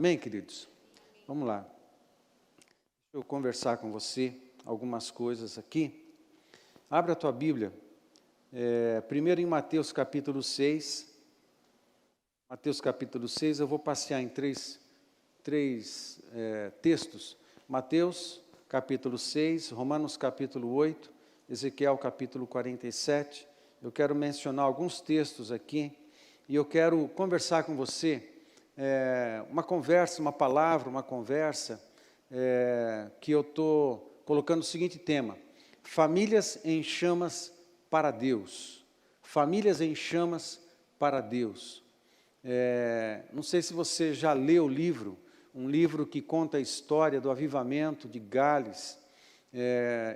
Amém, queridos? Vamos lá. Deixa eu conversar com você algumas coisas aqui. Abra a tua Bíblia. Primeiro em Mateus capítulo 6. Mateus capítulo 6, eu vou passear em três textos. Mateus capítulo 6, Romanos capítulo 8, Ezequiel capítulo 47. Eu quero mencionar alguns textos aqui e eu quero conversar com você, uma conversa que eu estou colocando o seguinte tema: famílias em chamas para Deus. Famílias em chamas para Deus. Não sei se você já leu o livro, um livro que conta a história do avivamento de Gales,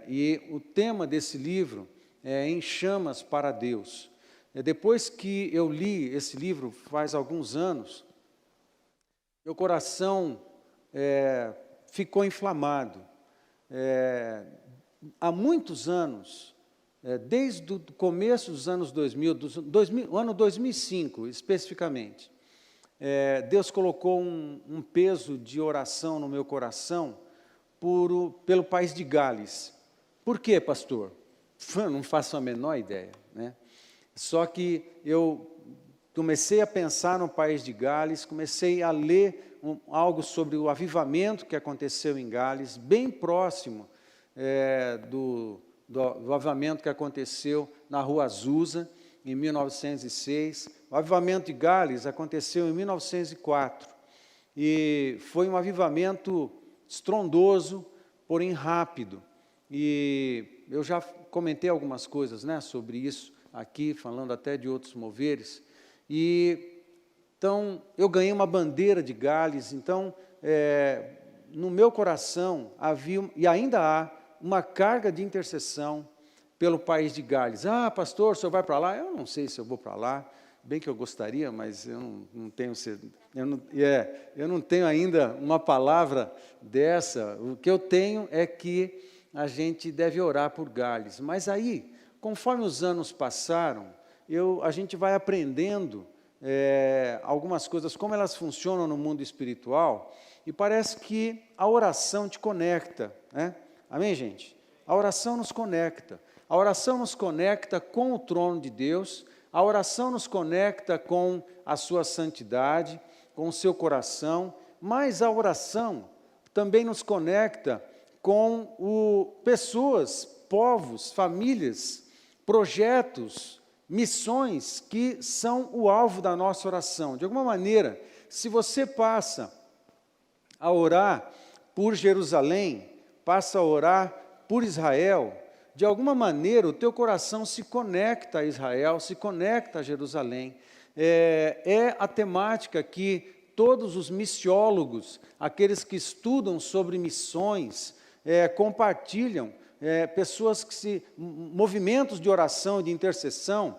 e o tema desse livro é Em Chamas para Deus. Depois que eu li esse livro, faz alguns anos, meu coração ficou inflamado. Há muitos anos, desde o começo dos anos 2000, o ano 2005 especificamente, Deus colocou um peso de oração no meu coração pelo país de Gales. Por quê, pastor? Eu não faço a menor ideia, né? Só que eu comecei a pensar no país de Gales, comecei a ler algo sobre o avivamento que aconteceu em Gales, bem próximo do avivamento que aconteceu na Rua Azusa, em 1906. O avivamento de Gales aconteceu em 1904, e foi um avivamento estrondoso, porém rápido. E eu já comentei algumas coisas, né, sobre isso aqui, falando até de outros moveres. E então eu ganhei uma bandeira de Gales. Então no meu coração havia, e ainda há, uma carga de intercessão pelo país de Gales. Ah, pastor, o senhor vai para lá? Eu não sei se eu vou para lá, bem que eu gostaria, mas eu não tenho, eu não tenho ainda uma palavra dessa. O que eu tenho é que a gente deve orar por Gales. Mas aí, conforme os anos passaram, a gente vai aprendendo algumas coisas, como elas funcionam no mundo espiritual, e parece que a oração te conecta, né? Amém, gente? A oração nos conecta. A oração nos conecta com o trono de Deus, a oração nos conecta com a sua santidade, com o seu coração, mas a oração também nos conecta com pessoas, povos, famílias, projetos, missões que são o alvo da nossa oração. De alguma maneira, se você passa a orar por Jerusalém, passa a orar por Israel, de alguma maneira o teu coração se conecta a Israel, se conecta a Jerusalém. É a temática que todos os missiólogos, aqueles que estudam sobre missões, compartilham, pessoas movimentos de oração e de intercessão,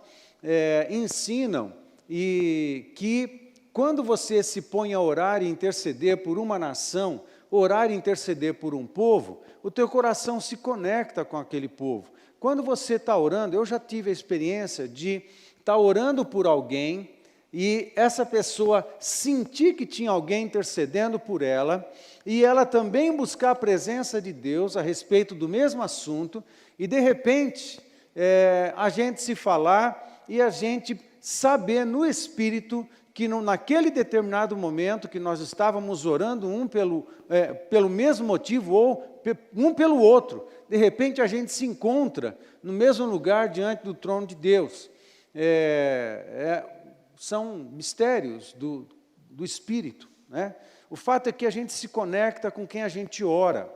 ensinam, e que quando você se põe a orar e interceder por uma nação, orar e interceder por um povo, o teu coração se conecta com aquele povo. Quando você está orando, eu já tive a experiência de estar orando por alguém, e essa pessoa sentir que tinha alguém intercedendo por ela, e ela também buscar a presença de Deus a respeito do mesmo assunto, e de repente, a gente se falar e a gente saber no Espírito que naquele determinado momento que nós estávamos orando um pelo mesmo motivo ou um pelo outro, de repente a gente se encontra no mesmo lugar diante do trono de Deus. São mistérios do Espírito, né? O fato é que a gente se conecta com quem a gente ora.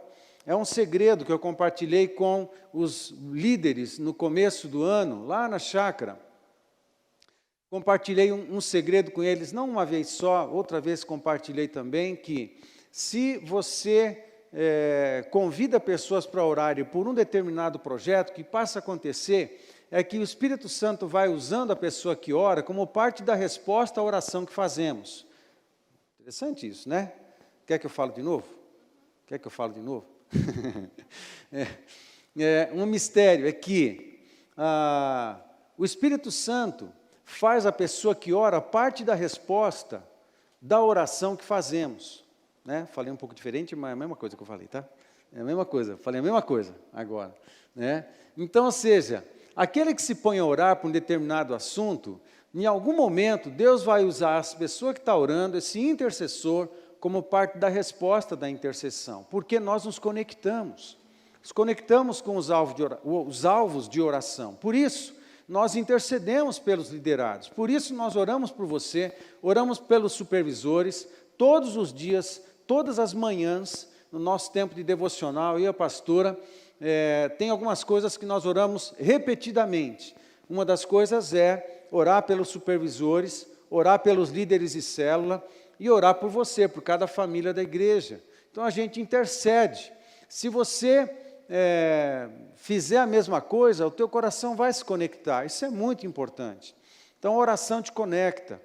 É um segredo que eu compartilhei com os líderes no começo do ano, lá na chácara. Compartilhei um segredo com eles, não uma vez só, outra vez compartilhei também, que se você convida pessoas para orarem por um determinado projeto, o que passa a acontecer é que o Espírito Santo vai usando a pessoa que ora como parte da resposta à oração que fazemos. Interessante isso, né? Quer que eu fale de novo? Quer que eu fale de novo? Um mistério é que o Espírito Santo faz a pessoa que ora parte da resposta da oração que fazemos. Né? Falei um pouco diferente, mas é a mesma coisa que eu falei, tá? É a mesma coisa, falei a mesma coisa agora. Né? Então, ou seja, aquele que se põe a orar por um determinado assunto, em algum momento, Deus vai usar a pessoa que está orando, esse intercessor, como parte da resposta da intercessão, porque nós nos conectamos com os alvos de oração. Por isso, nós intercedemos pelos liderados, por isso nós oramos por você, oramos pelos supervisores, todos os dias, todas as manhãs, no nosso tempo de devocional, eu e a pastora, tem algumas coisas que nós oramos repetidamente. Uma das coisas é orar pelos supervisores, orar pelos líderes de célula e orar por você, por cada família da igreja. Então a gente intercede. Se você fizer a mesma coisa, o teu coração vai se conectar. Isso é muito importante. Então a oração te conecta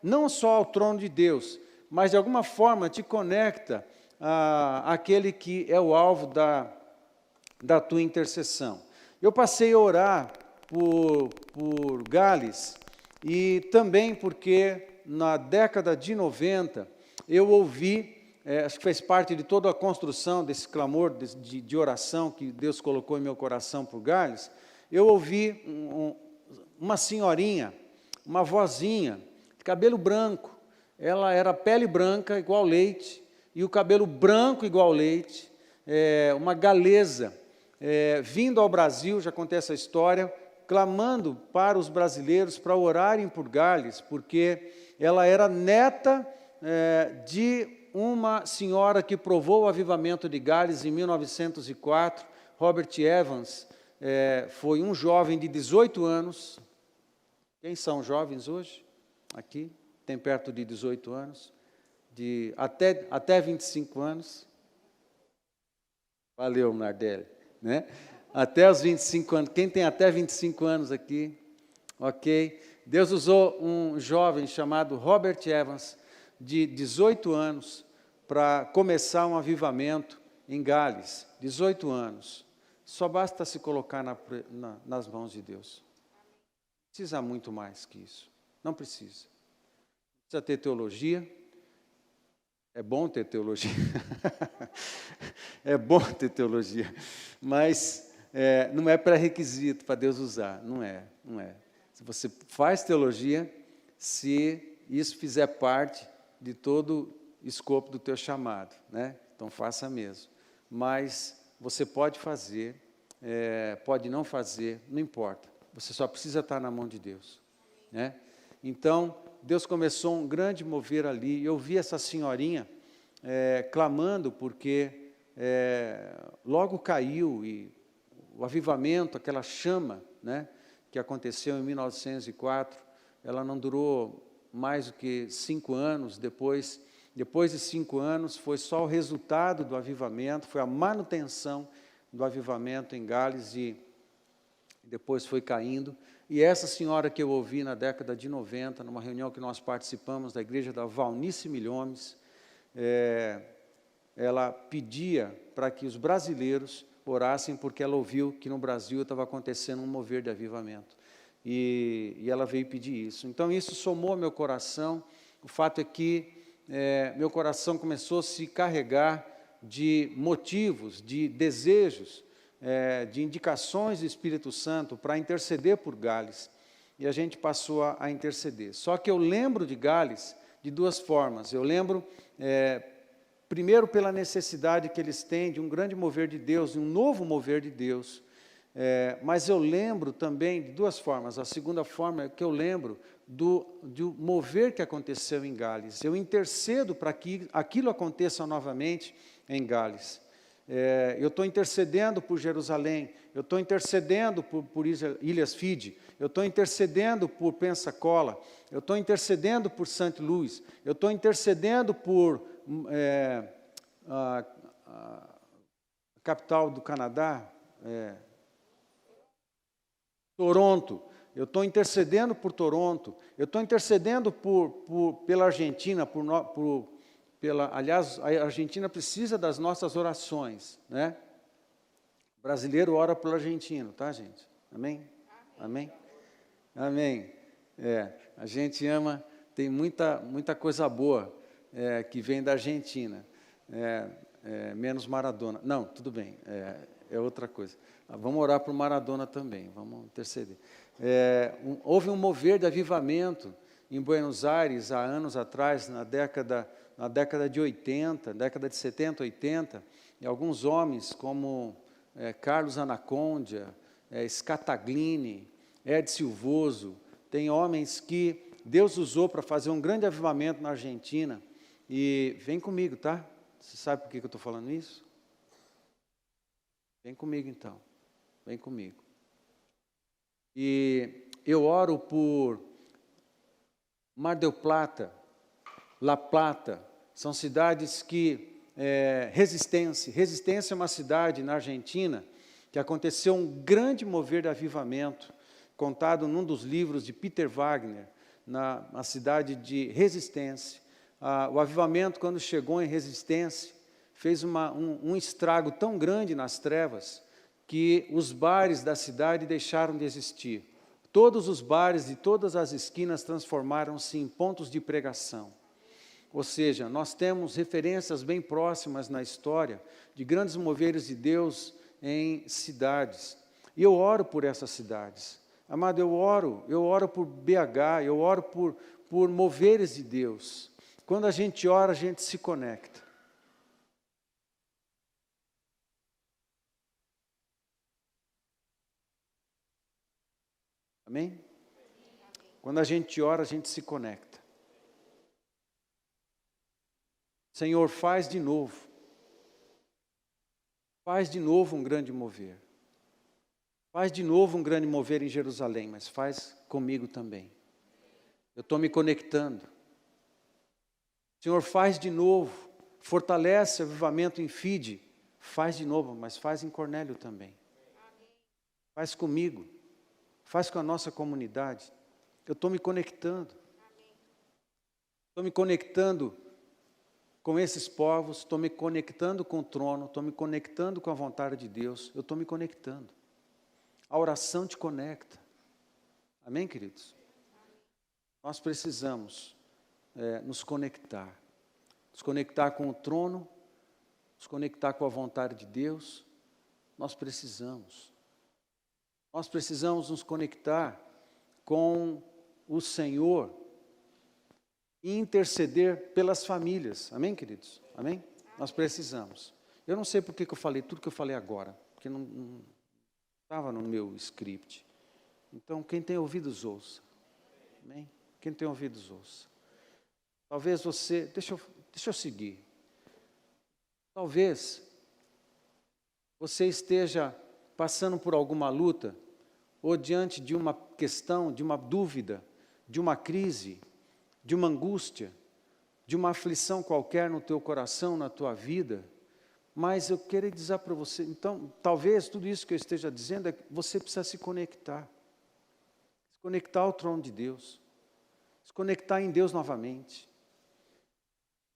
não só ao trono de Deus, mas de alguma forma te conecta àquele que é o alvo da tua intercessão. Eu passei a orar por Gales, e também porque na década de 90, eu ouvi, acho que fez parte de toda a construção desse clamor de oração que Deus colocou em meu coração por Gales, eu ouvi uma senhorinha, uma vozinha, de cabelo branco, ela era pele branca igual leite, e o cabelo branco igual leite, uma galesa, vindo ao Brasil, já contei essa história, clamando para os brasileiros para orarem por Gales, porque ela era neta de uma senhora que provou o avivamento de Gales em 1904, Robert Evans, foi um jovem de 18 anos, quem são jovens hoje? Aqui, tem perto de 18 anos, até 25 anos, valeu, Nardelli, né? Até os 25 anos, quem tem até 25 anos aqui, ok? Deus usou um jovem chamado Robert Evans, de 18 anos, para começar um avivamento em Gales, 18 anos. Só basta se colocar nas mãos de Deus. Não precisa muito mais que isso, não precisa. Precisa ter teologia, é bom ter teologia, é bom ter teologia, mas não é pré-requisito para Deus usar, não é. Se você faz teologia, se isso fizer parte de todo o escopo do teu chamado, né? Então faça mesmo. Mas você pode fazer, pode não fazer, não importa. Você só precisa estar na mão de Deus, né? Então, Deus começou um grande mover ali. Eu vi essa senhorinha clamando porque logo caiu e o avivamento, aquela chama, né, que aconteceu em 1904, ela não durou mais do que 5 anos. Depois de 5 anos, foi só o resultado do avivamento, foi a manutenção do avivamento em Gales, e depois foi caindo. E essa senhora que eu ouvi na década de 90, numa reunião que nós participamos da igreja da Valnice Milhomes, ela pedia para que os brasileiros orassem, porque ela ouviu que no Brasil estava acontecendo um mover de avivamento. E ela veio pedir isso. Então, isso somou ao meu coração. O fato é que meu coração começou a se carregar de motivos, de desejos, de indicações do Espírito Santo para interceder por Gales. E a gente passou a interceder. Só que eu lembro de Gales de duas formas. Eu lembro, primeiro, pela necessidade que eles têm de um grande mover de Deus, de um novo mover de Deus. Mas eu lembro também de duas formas. A segunda forma é que eu lembro do mover que aconteceu em Gales. Eu intercedo para que aquilo aconteça novamente em Gales. Eu estou intercedendo por Jerusalém, eu estou intercedendo por Ilhas Fiji, eu estou intercedendo por Pensacola, eu estou intercedendo por St. Louis, eu estou intercedendo por a capital do Canadá, Toronto. Eu estou intercedendo por Toronto, eu estou intercedendo pela Argentina, aliás, a Argentina precisa das nossas orações, né? O brasileiro ora pelo argentino, tá, gente? Amém? Amém? Amém. A gente ama tem muita coisa boa que vem da Argentina, menos Maradona. Não, tudo bem, é outra coisa. Vamos orar por Maradona também, vamos interceder. Houve um mover de avivamento em Buenos Aires, há anos atrás, na década de 80, década de 70, 80, e alguns homens como Carlos Anacondia, Scataglini, Ed Silvoso, tem homens que Deus usou para fazer um grande avivamento na Argentina. E vem comigo, tá? Você sabe por que eu estou falando isso? Vem comigo então, vem comigo. E eu oro por Mar del Plata, La Plata, são cidades que, Resistência é uma cidade na Argentina que aconteceu um grande mover de avivamento, contado num dos livros de Peter Wagner, na cidade de Resistência. O avivamento, quando chegou em Resistência, fez um estrago tão grande nas trevas, que os bares da cidade deixaram de existir. Todos os bares de todas as esquinas transformaram-se em pontos de pregação. Ou seja, nós temos referências bem próximas na história de grandes moveres de Deus em cidades. E eu oro por essas cidades. Amado, eu oro por BH, eu oro por moveres de Deus. Quando a gente ora, a gente se conecta. Amém? Quando a gente ora, a gente se conecta. Senhor, faz de novo. Faz de novo um grande mover. Faz de novo um grande mover em Jerusalém, mas faz comigo também. Eu estou me conectando. Senhor, faz de novo. Fortalece o avivamento em Fide. Faz de novo, mas faz em Cornélio também. Faz comigo. Faz com a nossa comunidade. Eu estou me conectando. Estou me conectando com esses povos, estou me conectando com o trono, estou me conectando com a vontade de Deus, eu estou me conectando. A oração te conecta. Amém, queridos? Nós precisamos nos conectar com o trono, nos conectar com a vontade de Deus. Nós precisamos nos conectar com o Senhor e interceder pelas famílias. Amém, queridos? Amém? Nós precisamos. Eu não sei porque que eu falei tudo que eu falei agora, porque não estava no meu script. Então, quem tem ouvidos, ouça. Amém? Quem tem ouvidos, ouça. Talvez você... Deixa eu seguir. Talvez você esteja passando por alguma luta, ou diante de uma questão, de uma dúvida, de uma crise, de uma angústia, de uma aflição qualquer no teu coração, na tua vida, mas eu quero dizer para você, então, talvez tudo isso que eu esteja dizendo é que você precisa se conectar ao trono de Deus, se conectar em Deus novamente.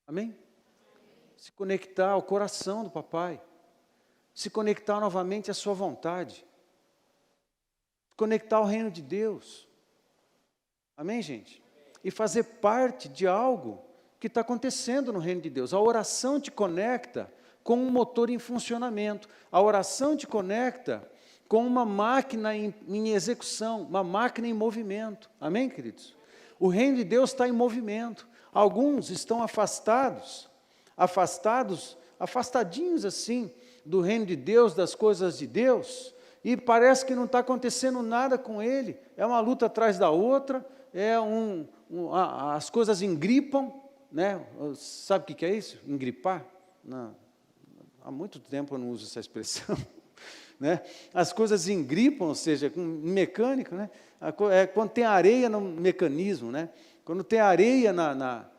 Amém? Se conectar ao coração do papai, se conectar novamente à sua vontade, se conectar ao reino de Deus. Amém, gente? E fazer parte de algo que está acontecendo no reino de Deus. A oração te conecta com um motor em funcionamento. A oração te conecta com uma máquina em execução, uma máquina em movimento. Amém, queridos? O reino de Deus está em movimento. Alguns estão afastadinhos assim, do reino de Deus, das coisas de Deus, e parece que não está acontecendo nada com ele. É uma luta atrás da outra, as coisas engripam, né? Sabe o que é isso? Engripar? Não, há muito tempo eu não uso essa expressão. Né? As coisas engripam, ou seja, com mecânico, né? Quando tem areia no mecanismo, né? Quando tem areia na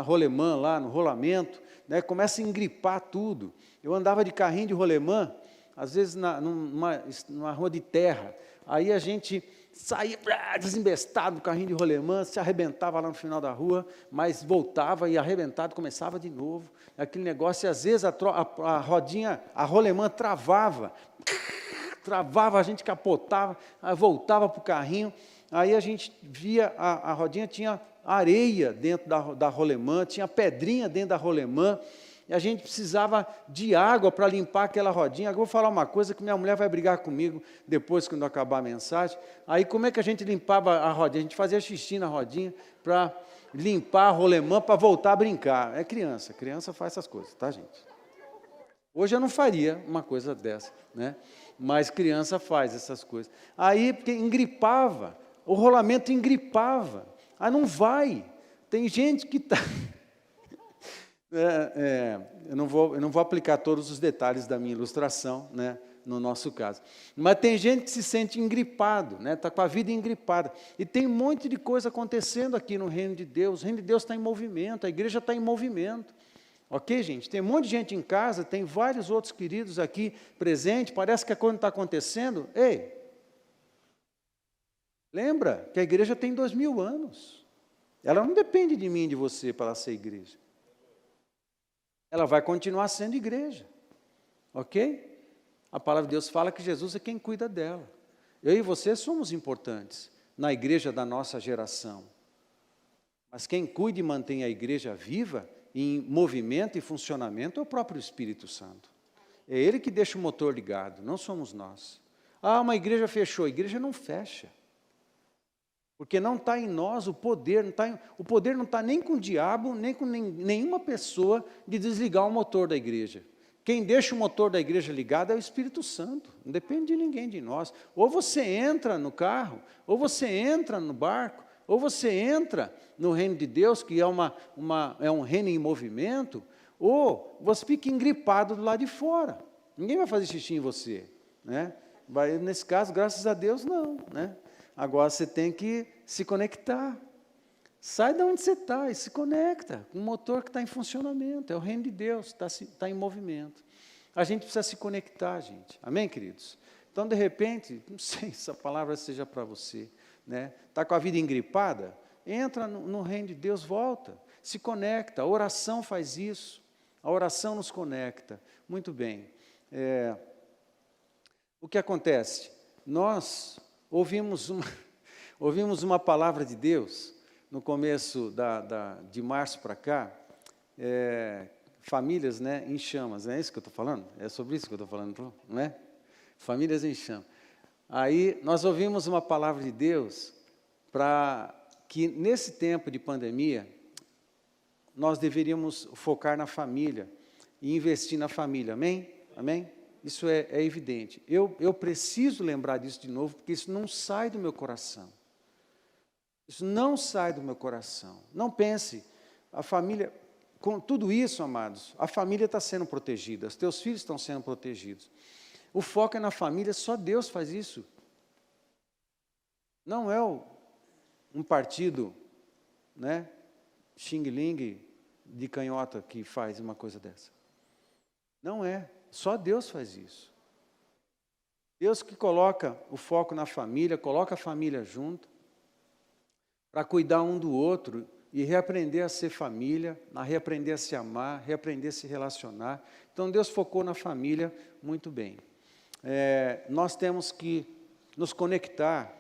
rolemã, lá no rolamento, né? Começa a engripar tudo. Eu andava de carrinho de rolemã, às vezes numa rua de terra, aí a gente saía desembestado do carrinho de rolemã, se arrebentava lá no final da rua, mas voltava e arrebentado, começava de novo, aquele negócio, e às vezes a rodinha, a rolemã travava, a gente capotava, voltava para o carrinho, aí a gente via a rodinha, tinha areia dentro da rolemã, tinha pedrinha dentro da rolemã, e a gente precisava de água para limpar aquela rodinha. Agora eu vou falar uma coisa que minha mulher vai brigar comigo depois, quando acabar a mensagem. Aí como é que a gente limpava a rodinha? A gente fazia xixi na rodinha para limpar a rolemã para voltar a brincar. É criança, criança faz essas coisas, tá, gente? Hoje eu não faria uma coisa dessa, né? Mas criança faz essas coisas. Aí, porque engripava, o rolamento engripava. Aí não vai. Tem gente que está... eu não vou aplicar todos os detalhes da minha ilustração, né, no nosso caso. Mas tem gente que se sente engripado, né, está com a vida engripada. E tem um monte de coisa acontecendo aqui no reino de Deus. O reino de Deus está em movimento, a igreja está em movimento. Ok, gente? Tem um monte de gente em casa, tem vários outros queridos aqui presentes, parece que a coisa não está acontecendo. Ei, lembra que a igreja tem 2000 anos. Ela não depende de mim e de você para ela ser igreja. Ela vai continuar sendo igreja, ok? A palavra de Deus fala que Jesus é quem cuida dela. Eu e você somos importantes na igreja da nossa geração. Mas quem cuida e mantém a igreja viva, em movimento e funcionamento, é o próprio Espírito Santo. É Ele que deixa o motor ligado, não somos nós. Ah, uma igreja fechou. A igreja não fecha. Porque não está em nós o poder, o poder não está nem com o diabo, nem com nenhuma pessoa de desligar o motor da igreja. Quem deixa o motor da igreja ligado é o Espírito Santo, não depende de ninguém de nós. Ou você entra no carro, ou você entra no barco, ou você entra no reino de Deus, que é um reino em movimento, ou você fica engripado do lado de fora. Ninguém vai fazer xixi em você, né? Nesse caso, graças a Deus, não, né? Agora você tem que se conectar. Sai de onde você está e se conecta com o motor que está em funcionamento. É o reino de Deus, está em movimento. A gente precisa se conectar, gente. Amém, queridos? Então, de repente, não sei se a palavra seja para você, né? Está com a vida engripada? Entra no reino de Deus, volta. Se conecta. A oração faz isso. A oração nos conecta. Muito bem. O que acontece? Nós ouvimos uma palavra de Deus no começo de março para cá, famílias, né, em chamas, não é isso que eu estou falando? É sobre isso que eu estou falando, não é? Famílias em chamas. Aí nós ouvimos uma palavra de Deus para que nesse tempo de pandemia nós deveríamos focar na família e investir na família, amém? Amém? Isso é evidente. Eu preciso lembrar disso de novo, porque isso não sai do meu coração. Isso não sai do meu coração. Não pense, a família, com tudo isso, amados, a família está sendo protegida, os teus filhos estão sendo protegidos. O foco é na família, só Deus faz isso. Não é um partido, né, xing-ling de canhota que faz uma coisa dessa. Não é. Só Deus faz isso. Deus que coloca o foco na família, coloca a família junto, para cuidar um do outro e reaprender a ser família, a reaprender a se amar, reaprender a se relacionar. Então, Deus focou na família muito bem. Nós temos que nos conectar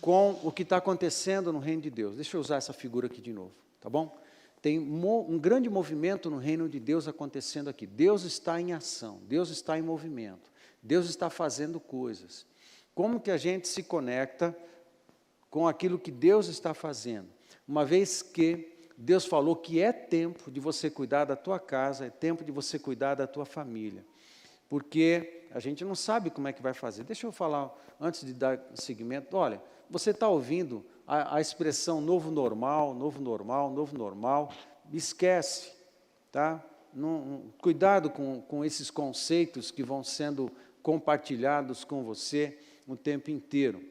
com o que está acontecendo no reino de Deus. Deixa eu usar essa figura aqui de novo, tá bom? Tem um grande movimento no reino de Deus acontecendo aqui. Deus está em ação, Deus está em movimento, Deus está fazendo coisas. Como que a gente se conecta com aquilo que Deus está fazendo? Uma vez que Deus falou que é tempo de você cuidar da tua casa, é tempo de você cuidar da tua família. Porque a gente não sabe como é que vai fazer. Deixa eu falar, antes de dar seguimento, olha, você está ouvindo a expressão novo normal, novo normal, novo normal, esquece, tá? Cuidado com esses conceitos que vão sendo compartilhados com você o tempo inteiro.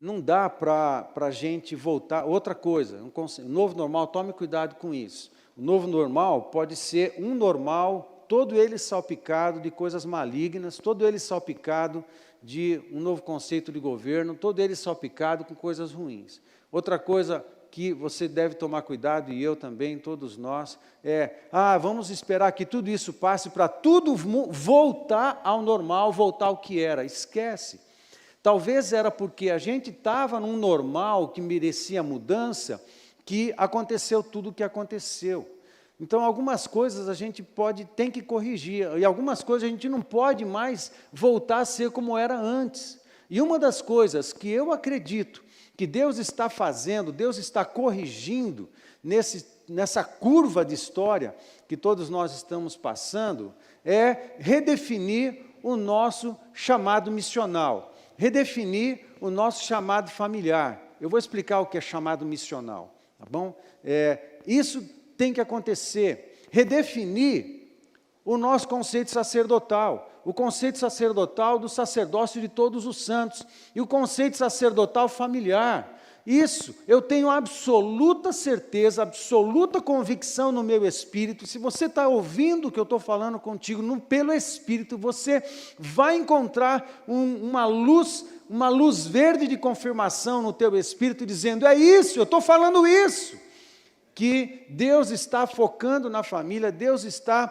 Não dá para a gente voltar. Outra coisa, novo normal, tome cuidado com isso. O novo normal pode ser um normal, todo ele salpicado de coisas malignas, todo ele salpicado de um novo conceito de governo, todo ele salpicado com coisas ruins. Outra coisa que você deve tomar cuidado, e eu também, todos nós, vamos esperar que tudo isso passe para tudo voltar ao normal, voltar ao que era. Esquece. Talvez era porque a gente estava num normal que merecia mudança, que aconteceu tudo o que aconteceu. Então, algumas coisas a gente tem que corrigir, e algumas coisas a gente não pode mais voltar a ser como era antes. E uma das coisas que eu acredito que Deus está fazendo, Deus está corrigindo nessa curva de história que todos nós estamos passando, é redefinir o nosso chamado missional, redefinir o nosso chamado familiar. Eu vou explicar o que é chamado missional, tá bom? Isso tem que acontecer, redefinir o nosso conceito sacerdotal, o conceito sacerdotal do sacerdócio de todos os santos, e o conceito sacerdotal familiar. Isso, eu tenho absoluta certeza, absoluta convicção no meu espírito. Se você está ouvindo o que eu estou falando contigo pelo espírito, você vai encontrar uma luz verde de confirmação no teu espírito, dizendo, é isso, eu estou falando isso. Que Deus está focando na família, Deus está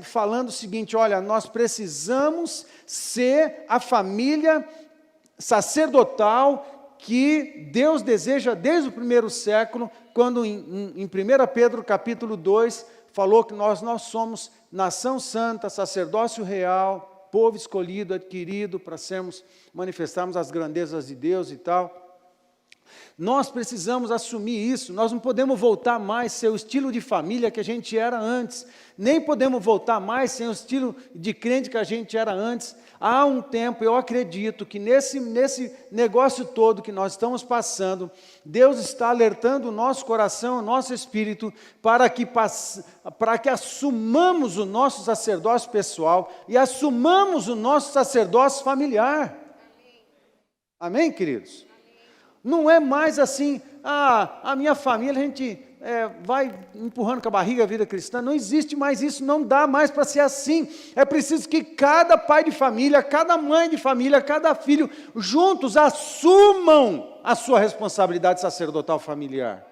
falando o seguinte, olha, nós precisamos ser a família sacerdotal que Deus deseja desde o primeiro século, quando em 1 Pedro capítulo 2, falou que nós somos nação santa, sacerdócio real, povo escolhido, adquirido, para manifestarmos as grandezas de Deus e tal. Nós precisamos assumir isso, nós não podemos voltar mais a ser o estilo de família que a gente era antes, nem podemos voltar mais sem o estilo de crente que a gente era antes. Há um tempo, eu acredito que nesse negócio todo que nós estamos passando, Deus está alertando o nosso coração, o nosso espírito, para que assumamos o nosso sacerdócio pessoal e assumamos o nosso sacerdócio familiar. Amém, queridos? Não é mais assim, a minha família, a gente vai empurrando com a barriga a vida cristã. Não existe mais isso, não dá mais para ser assim. É preciso que cada pai de família, cada mãe de família, cada filho, juntos assumam a sua responsabilidade sacerdotal familiar.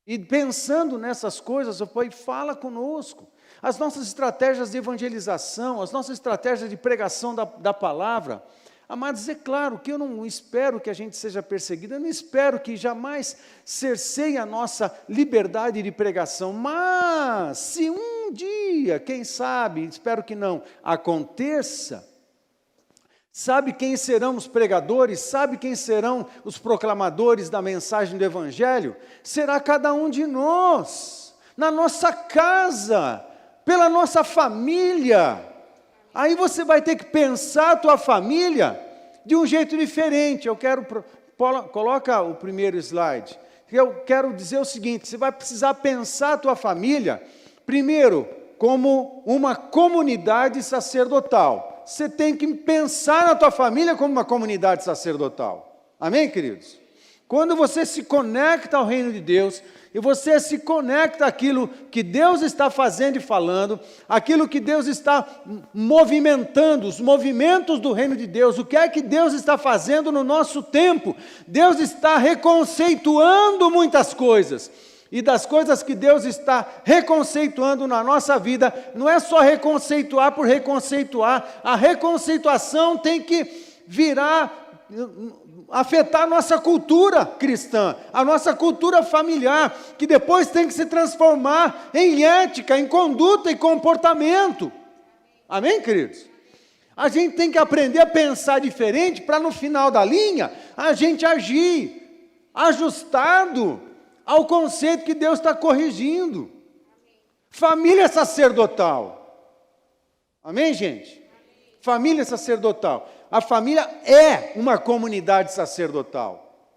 E pensando nessas coisas, o Pai fala conosco. As nossas estratégias de evangelização, as nossas estratégias de pregação da palavra. Amados, é claro que eu não espero que a gente seja perseguido, eu não espero que jamais cerceie a nossa liberdade de pregação, mas se um dia, quem sabe, espero que não, aconteça, sabe quem serão os pregadores, sabe quem serão os proclamadores da mensagem do Evangelho? Será cada um de nós, na nossa casa, pela nossa família. Aí você vai ter que pensar a tua família de um jeito diferente. Coloca o primeiro slide. Eu quero dizer o seguinte, você vai precisar pensar a tua família, primeiro, como uma comunidade sacerdotal. Você tem que pensar na tua família como uma comunidade sacerdotal. Amém, queridos? Quando você se conecta ao reino de Deus, e você se conecta àquilo que Deus está fazendo e falando, aquilo que Deus está movimentando, os movimentos do reino de Deus, o que é que Deus está fazendo no nosso tempo? Deus está reconceituando muitas coisas, e das coisas que Deus está reconceituando na nossa vida, não é só reconceituar por reconceituar, a reconceituação tem que afetar a nossa cultura cristã, a nossa cultura familiar, que depois tem que se transformar em ética, em conduta e comportamento. Amém, queridos? A gente tem que aprender a pensar diferente para no final da linha a gente agir ajustado ao conceito que Deus está corrigindo. Família sacerdotal. Amém, gente? Família sacerdotal. A família é uma comunidade sacerdotal.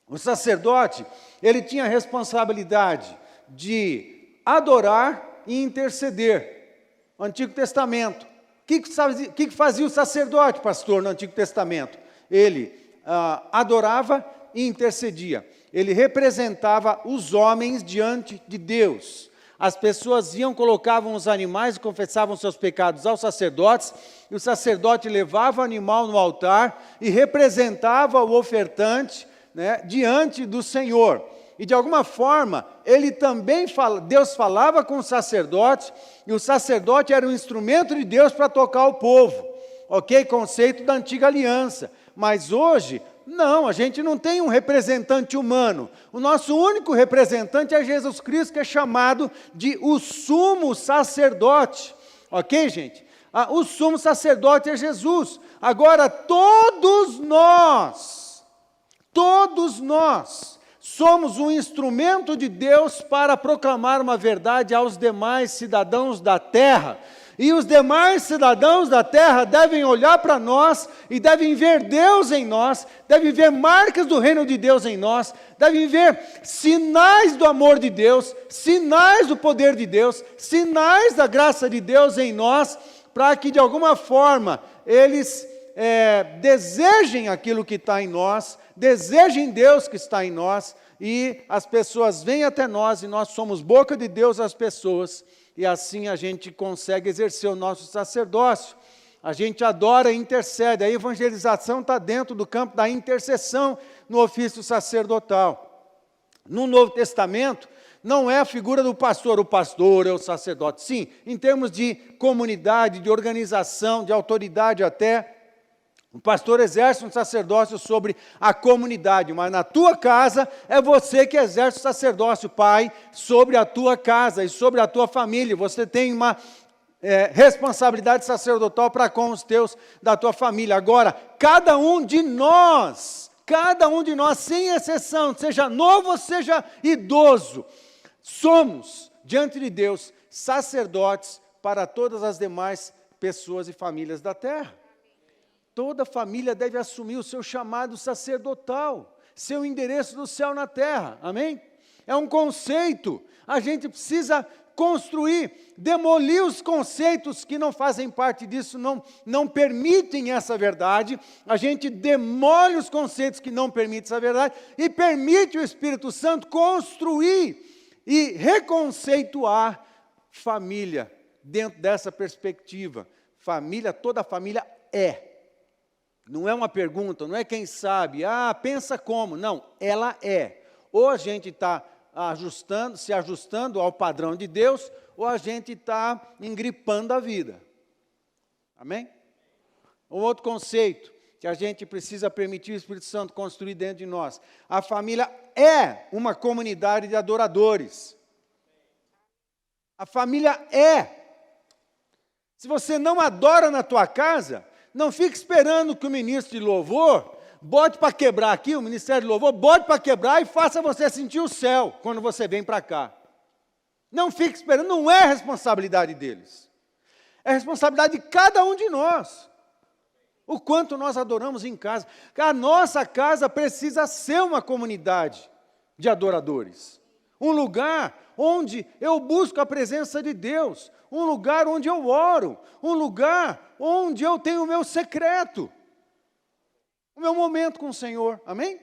O sacerdote, ele tinha a responsabilidade de adorar e interceder. O Antigo Testamento. O que fazia o sacerdote, pastor, no Antigo Testamento? Ele adorava e intercedia. Ele representava os homens diante de Deus. As pessoas colocavam os animais e confessavam seus pecados aos sacerdotes, e o sacerdote levava o animal no altar e representava o ofertante, né, diante do Senhor. E de alguma forma, Deus falava com o sacerdote, e o sacerdote era um instrumento de Deus para tocar o povo. ok? Conceito da antiga aliança. Mas hoje, não, a gente não tem um representante humano. O nosso único representante é Jesus Cristo, que é chamado de o sumo sacerdote. Ok, gente? O sumo sacerdote é Jesus. Agora, todos nós, somos um instrumento de Deus para proclamar uma verdade aos demais cidadãos da terra. E os demais cidadãos da terra devem olhar para nós e devem ver Deus em nós, devem ver marcas do reino de Deus em nós, devem ver sinais do amor de Deus, sinais do poder de Deus, sinais da graça de Deus em nós, para que de alguma forma eles desejem aquilo que está em nós, desejem Deus que está em nós, e as pessoas vêm até nós, e nós somos boca de Deus às pessoas, e assim a gente consegue exercer o nosso sacerdócio. A gente adora e intercede. A evangelização está dentro do campo da intercessão no ofício sacerdotal. No Novo Testamento, não é a figura do pastor, o pastor é o sacerdote. Sim, em termos de comunidade, de organização, de autoridade até, o pastor exerce um sacerdócio sobre a comunidade, mas na tua casa é você que exerce o sacerdócio, pai, sobre a tua casa e sobre a tua família. Você tem uma responsabilidade sacerdotal para com os teus da tua família. Agora, cada um de nós, sem exceção, seja novo ou seja idoso, somos, diante de Deus, sacerdotes para todas as demais pessoas e famílias da terra. Toda família deve assumir o seu chamado sacerdotal, seu endereço do céu na terra, amém? É um conceito, a gente precisa construir, demolir os conceitos que não fazem parte disso, não permitem essa verdade, a gente demole os conceitos que não permitem essa verdade, e permite o Espírito Santo construir e reconceituar família, dentro dessa perspectiva. Família, toda família é. Não é uma pergunta, não é quem sabe, pensa como. Não, ela é. Ou a gente está se ajustando ao padrão de Deus, ou a gente está engripando a vida. Amém? Um outro conceito que a gente precisa permitir o Espírito Santo construir dentro de nós. A família é uma comunidade de adoradores. A família é. Se você não adora na tua casa, não fique esperando que o ministro de louvor bote para quebrar aqui, o ministério de louvor, bote para quebrar e faça você sentir o céu quando você vem para cá. Não fique esperando, não é responsabilidade deles. É responsabilidade de cada um de nós. O quanto nós adoramos em casa. A nossa casa precisa ser uma comunidade de adoradores. Um lugar onde eu busco a presença de Deus. Um lugar onde eu oro. Um lugar onde eu tenho o meu secreto. O meu momento com o Senhor. Amém?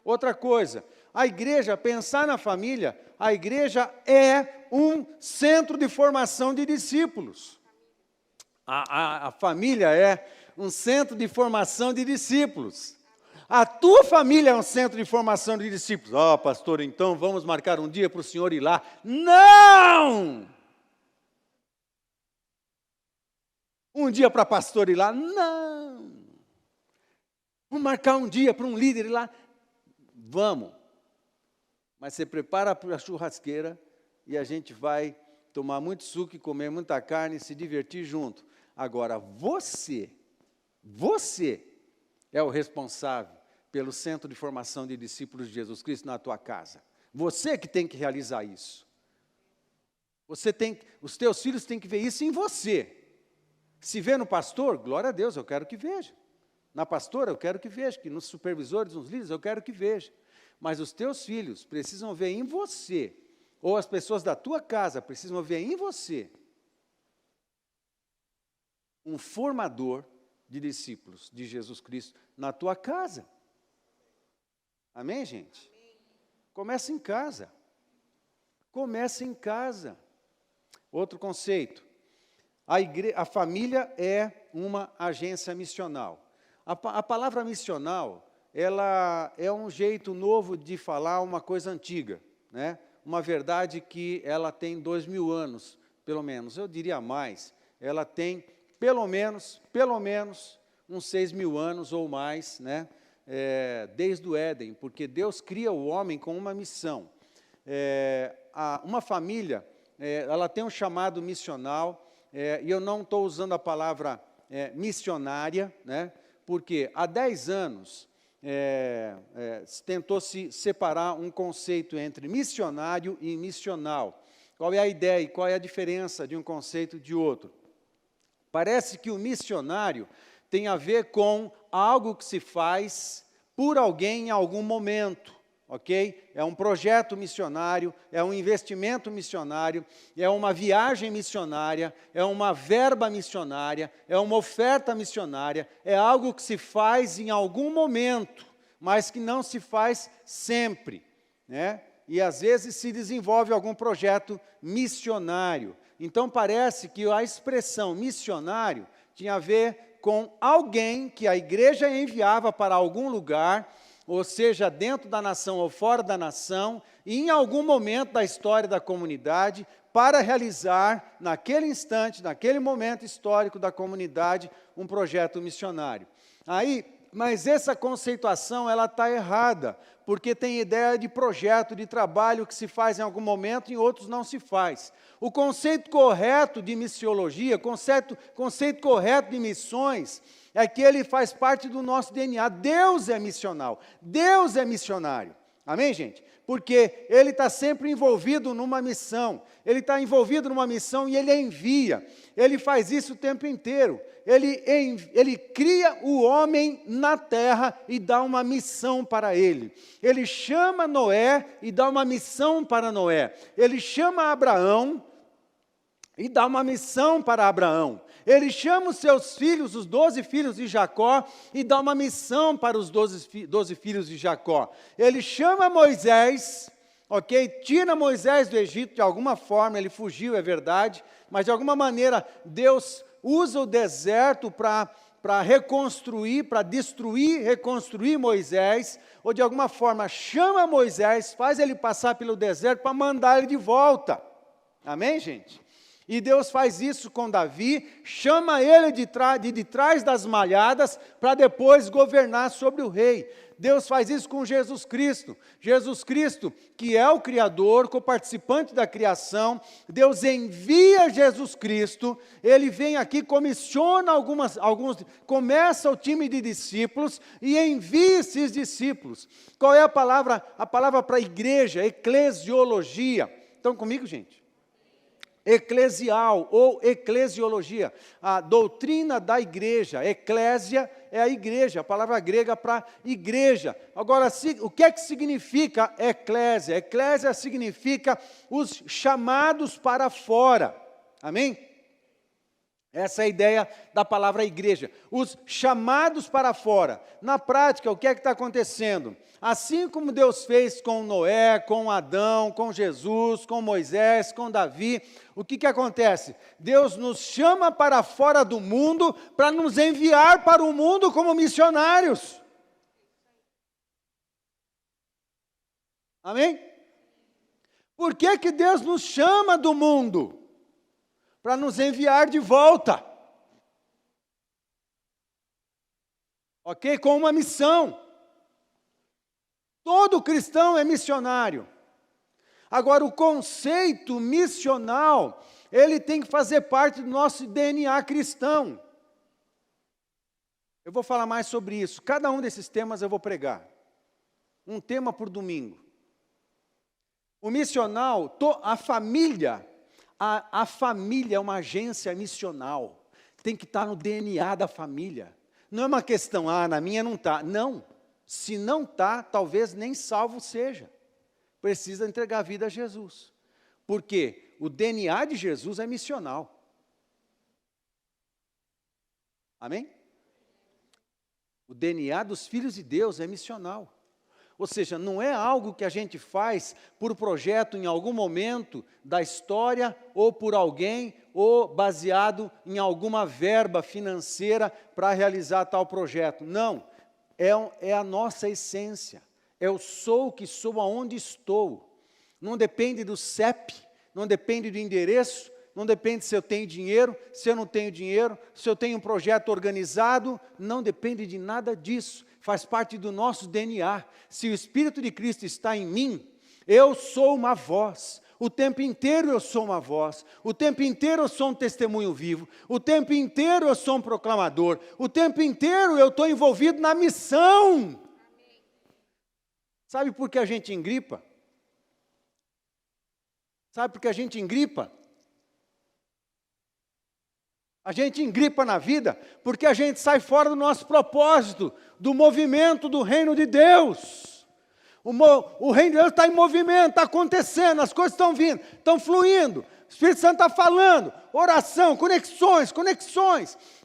Outra coisa, a igreja, pensar na família, a igreja é um centro de formação de discípulos. A família é um centro de formação de discípulos. A tua família é um centro de formação de discípulos. Pastor, então vamos marcar um dia para o senhor ir lá. Não! Um dia para pastor ir lá? Não! Vamos marcar um dia para um líder ir lá? Vamos. Mas você prepara a churrasqueira e a gente vai tomar muito suco e comer muita carne e se divertir junto. Agora, você é o responsável pelo centro de formação de discípulos de Jesus Cristo na tua casa. Você que tem que realizar isso. Os teus filhos têm que ver isso em você. Se vê no pastor, glória a Deus, eu quero que veja. Na pastora, eu quero que veja. Que nos supervisores, nos líderes, eu quero que veja. Mas os teus filhos precisam ver em você. Ou as pessoas da tua casa precisam ver em você um formador de discípulos de Jesus Cristo na tua casa. Amém, gente? Começa em casa. Começa em casa. Outro conceito. A família é uma agência missional. A palavra missional, ela é um jeito novo de falar uma coisa antiga, né? Uma verdade que ela tem 2000 anos, pelo menos, eu diria mais. Ela tem pelo menos, uns 6.000 anos ou mais, né? Desde o Éden, porque Deus cria o homem com uma missão. Uma família, ela tem um chamado missional, e eu não estou usando a palavra missionária, né? Porque há 10 anos tentou-se separar um conceito entre missionário e missional. Qual é a ideia e qual é a diferença de um conceito e de outro? Parece que o missionário tem a ver com algo que se faz por alguém em algum momento, ok? É um projeto missionário, é um investimento missionário, é uma viagem missionária, é uma verba missionária, é uma oferta missionária, é algo que se faz em algum momento, mas que não se faz sempre, né? E às vezes se desenvolve algum projeto missionário. Então parece que a expressão missionário tinha a ver com alguém que a igreja enviava para algum lugar, ou seja, dentro da nação ou fora da nação, e em algum momento da história da comunidade, para realizar, naquele instante, naquele momento histórico da comunidade, um projeto missionário. Mas essa conceituação ela está errada, porque tem ideia de projeto, de trabalho que se faz em algum momento e em outros não se faz. O conceito correto de missiologia, conceito correto de missões, é que ele faz parte do nosso DNA. Deus é missional, Deus é missionário. Amém, gente? Porque Ele está sempre envolvido numa missão. Ele está envolvido numa missão e Ele envia. Ele faz isso o tempo inteiro. Ele cria o homem na terra e dá uma missão para ele. Ele chama Noé e dá uma missão para Noé. Ele chama Abraão e dá uma missão para Abraão. Ele chama os seus filhos, os 12 filhos de Jacó, e dá uma missão para os 12 filhos de Jacó. Ele chama Moisés, ok? Tira Moisés do Egito, de alguma forma, ele fugiu, é verdade, mas de alguma maneira Deus usa o deserto para reconstruir, para destruir, reconstruir Moisés, ou de alguma forma chama Moisés, faz ele passar pelo deserto para mandar ele de volta. Amém, gente? E Deus faz isso com Davi, chama ele de trás das malhadas para depois governar sobre o rei. Deus faz isso com Jesus Cristo. Jesus Cristo, que é o Criador, co-participante da criação, Deus envia Jesus Cristo, Ele vem aqui, comissiona começa o time de discípulos e envia esses discípulos. Qual é a palavra? A palavra para a igreja, eclesiologia. Estão comigo, gente? Eclesial ou eclesiologia, a doutrina da igreja. Eclésia é a igreja, a palavra grega para igreja. Agora, o que é que significa eclésia? Eclésia significa os chamados para fora. Amém? Essa é a ideia da palavra igreja. Os chamados para fora. Na prática, o que é que está acontecendo? Assim como Deus fez com Noé, com Adão, com Jesus, com Moisés, com Davi, o que acontece? Deus nos chama para fora do mundo para nos enviar para o mundo como missionários. Amém? Por que Deus nos chama do mundo? Para nos enviar de volta. Ok? Com uma missão. Todo cristão é missionário. Agora, o conceito missional, ele tem que fazer parte do nosso DNA cristão. Eu vou falar mais sobre isso. Cada um desses temas eu vou pregar. Um tema por domingo. O missional, a família é uma agência missional. Tem que estar no DNA da família. Não é uma questão, na minha não está. Não. Se não está, talvez nem salvo seja. Precisa entregar a vida a Jesus. Porque o DNA de Jesus é missional. Amém? O DNA dos filhos de Deus é missional. Ou seja, não é algo que a gente faz por projeto em algum momento da história, ou por alguém, ou baseado em alguma verba financeira para realizar tal projeto. Não. É a nossa essência, eu sou o que sou aonde estou, não depende do CEP, não depende do endereço, não depende se eu tenho dinheiro, se eu não tenho dinheiro, se eu tenho um projeto organizado, não depende de nada disso, faz parte do nosso DNA. Se o Espírito de Cristo está em mim, eu sou uma voz, o tempo inteiro eu sou uma voz, o tempo inteiro eu sou um testemunho vivo, o tempo inteiro eu sou um proclamador, o tempo inteiro eu estou envolvido na missão. Sabe por que a gente engripa? Sabe por que a gente engripa? A gente engripa na vida porque a gente sai fora do nosso propósito, do movimento do reino de Deus. O reino de Deus está em movimento, está acontecendo, as coisas estão vindo, estão fluindo. O Espírito Santo está falando, oração, conexões,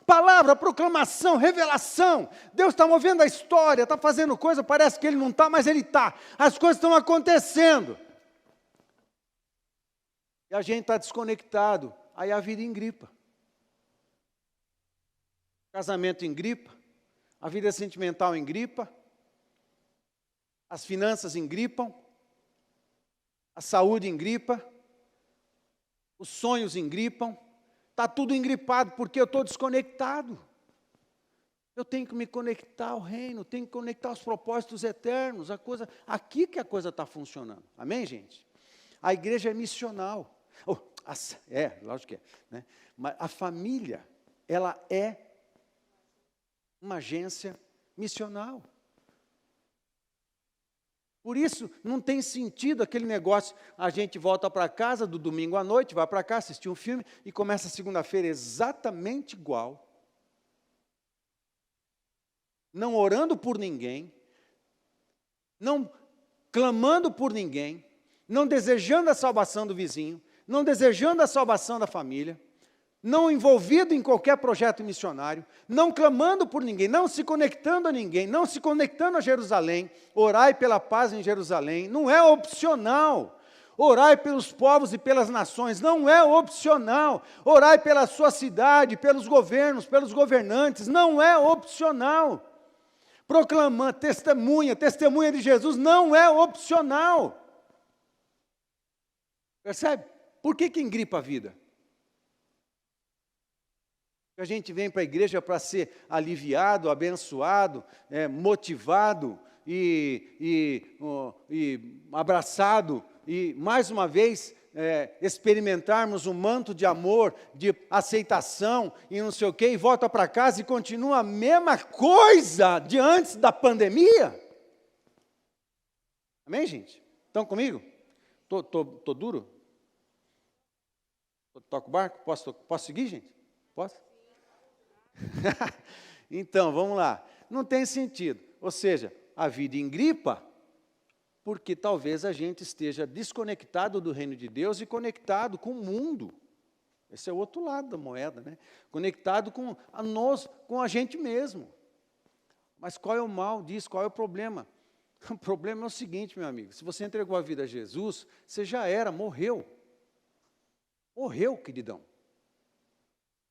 palavra, proclamação, revelação. Deus está movendo a história, está fazendo coisa, parece que Ele não está, mas Ele está. As coisas estão acontecendo. E a gente está desconectado, aí a vida engripa. O casamento engripa, a vida sentimental engripa, as finanças engripam, a saúde engripa, os sonhos engripam, está tudo engripado porque eu estou desconectado. Eu tenho que me conectar ao reino, tenho que conectar aos propósitos eternos, aqui que a coisa está funcionando. Amém, gente? A igreja é missional. Lógico que é, né? Mas a família, ela é uma agência missional. Por isso, não tem sentido aquele negócio, a gente volta para casa do domingo à noite, vai para cá assistir um filme e começa a segunda-feira exatamente igual. Não orando por ninguém, não clamando por ninguém, não desejando a salvação do vizinho, não desejando a salvação da família, não envolvido em qualquer projeto missionário, não clamando por ninguém, não se conectando a ninguém, não se conectando a Jerusalém. Orai pela paz em Jerusalém, não é opcional. Orai pelos povos e pelas nações, não é opcional. Orai pela sua cidade, pelos governos, pelos governantes, não é opcional. Proclamando, testemunha de Jesus, não é opcional. Percebe? Por que engripa a vida? A gente vem para a igreja para ser aliviado, abençoado, motivado e abraçado, e mais uma vez experimentarmos um manto de amor, de aceitação e não sei o quê, e volta para casa e continua a mesma coisa de antes da pandemia. Amém, gente? Estão comigo? Tô duro? Toco o barco? Posso seguir, gente? Posso? Então, vamos lá. Não tem sentido. Ou seja, a vida engripa porque talvez a gente esteja desconectado do reino de Deus e conectado com o mundo. Esse é o outro lado da moeda, né? Conectado com a gente mesmo. Mas qual é o mal disso? Qual é o problema? O problema é o seguinte, meu amigo. Se você entregou a vida a Jesus, você já era, morreu. Morreu, queridão.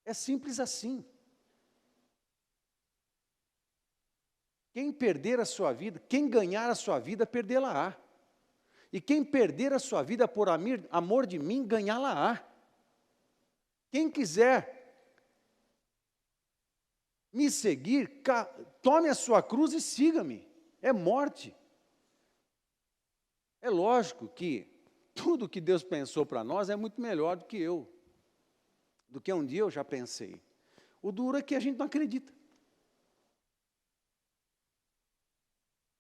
É simples assim. Quem perder a sua vida, quem ganhar a sua vida, perdê-la-á. E quem perder a sua vida por amor de mim, ganhá-la-á. Quem quiser me seguir, tome a sua cruz e siga-me. É morte. É lógico que tudo que Deus pensou para nós é muito melhor do que um dia eu já pensei. O duro é que a gente não acredita.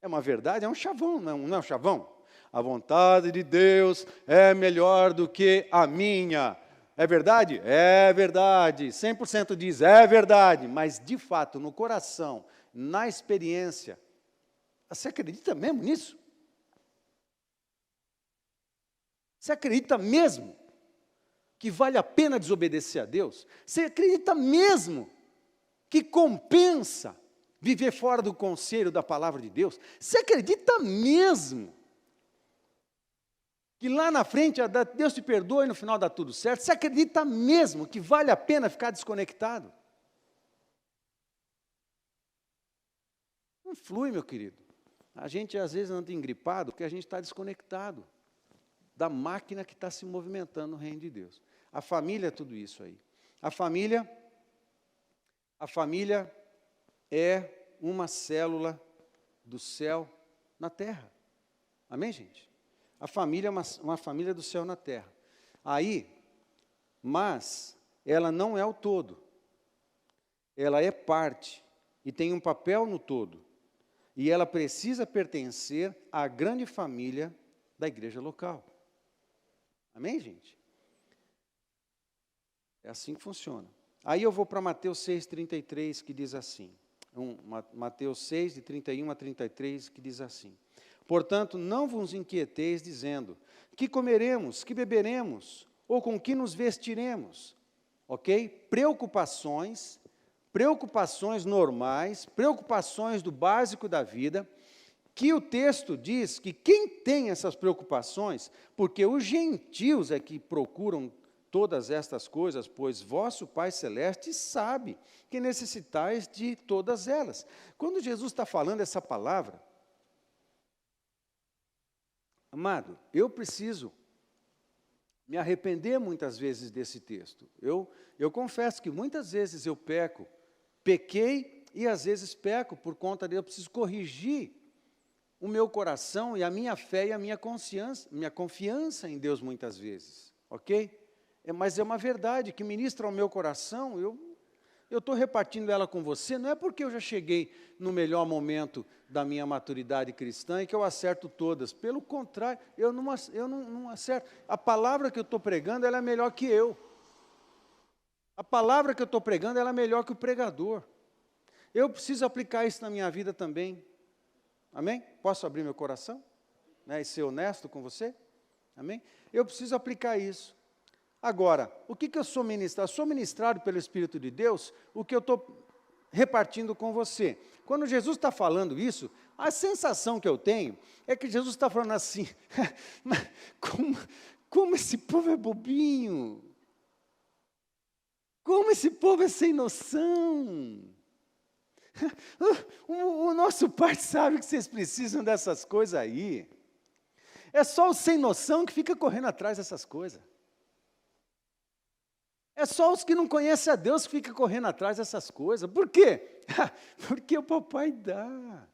É uma verdade, é um chavão, não é um chavão? A vontade de Deus é melhor do que a minha. É verdade? É verdade. 100% diz, é verdade. Mas, de fato, no coração, na experiência, você acredita mesmo nisso? Você acredita mesmo que vale a pena desobedecer a Deus? Você acredita mesmo que compensa viver fora do conselho da palavra de Deus? Você acredita mesmo que lá na frente Deus te perdoa e no final dá tudo certo? Você acredita mesmo que vale a pena ficar desconectado? Não flui, meu querido. A gente às vezes anda engripado porque a gente está desconectado da máquina que está se movimentando no reino de Deus. A família é tudo isso aí. A família é uma célula do céu na terra. Amém, gente? A família é uma família do céu na terra. Aí, mas ela não é o todo. Ela é parte e tem um papel no todo. E ela precisa pertencer à grande família da igreja local. Amém, gente? É assim que funciona. Aí eu vou para Mateus 6,33, que diz assim. Mateus 6, de 31 a 33, que diz assim. Portanto, não vos inquieteis, dizendo, que comeremos, que beberemos, ou com que nos vestiremos. Ok? Preocupações normais, preocupações do básico da vida, que o texto diz que quem tem essas preocupações, porque os gentios é que procuram todas estas coisas, pois vosso Pai Celeste sabe que necessitais de todas elas. Quando Jesus está falando essa palavra, amado, eu preciso me arrepender muitas vezes desse texto. Eu confesso que muitas vezes eu pequei e às vezes peco por conta de eu preciso corrigir o meu coração e a minha fé e a minha confiança em Deus muitas vezes, ok? Mas é uma verdade que ministra ao meu coração, eu estou repartindo ela com você, não é porque eu já cheguei no melhor momento da minha maturidade cristã e que eu acerto todas, pelo contrário, eu não acerto. A palavra que eu estou pregando, ela é melhor que eu. A palavra que eu estou pregando, ela é melhor que o pregador. Eu preciso aplicar isso na minha vida também. Amém? Posso abrir meu coração? Né, e ser honesto com você? Amém? Eu preciso aplicar isso. Agora, o que eu sou ministrado? Eu sou ministrado pelo Espírito de Deus, o que eu estou repartindo com você. Quando Jesus está falando isso, a sensação que eu tenho é que Jesus está falando assim, como esse povo é bobinho, como esse povo é sem noção. O nosso Pai sabe que vocês precisam dessas coisas aí. É só o sem noção que fica correndo atrás dessas coisas. É só os que não conhecem a Deus que ficam correndo atrás dessas coisas. Por quê? Porque o papai dá.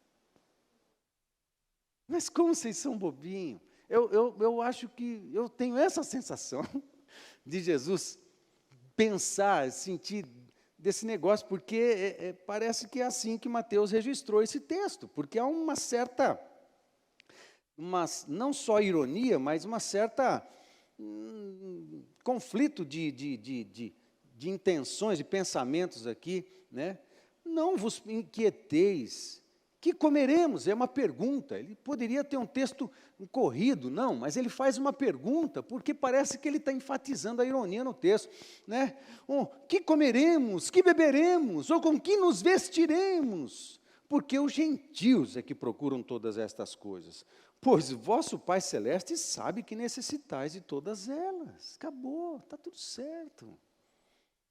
Mas como vocês são bobinhos? Eu acho que eu tenho essa sensação de Jesus pensar, sentir desse negócio, porque parece que é assim que Mateus registrou esse texto, porque há uma certa, não só ironia, mas uma certa conflito de intenções, de pensamentos aqui, né? Não vos inquieteis, que comeremos? É uma pergunta. Ele poderia ter um texto corrido, não, mas ele faz uma pergunta, porque parece que ele está enfatizando a ironia no texto, né? Que comeremos? Que beberemos? Ou com que nos vestiremos? Porque os gentios é que procuram todas estas coisas. Pois vosso Pai Celeste sabe que necessitais de todas elas. Acabou, está tudo certo.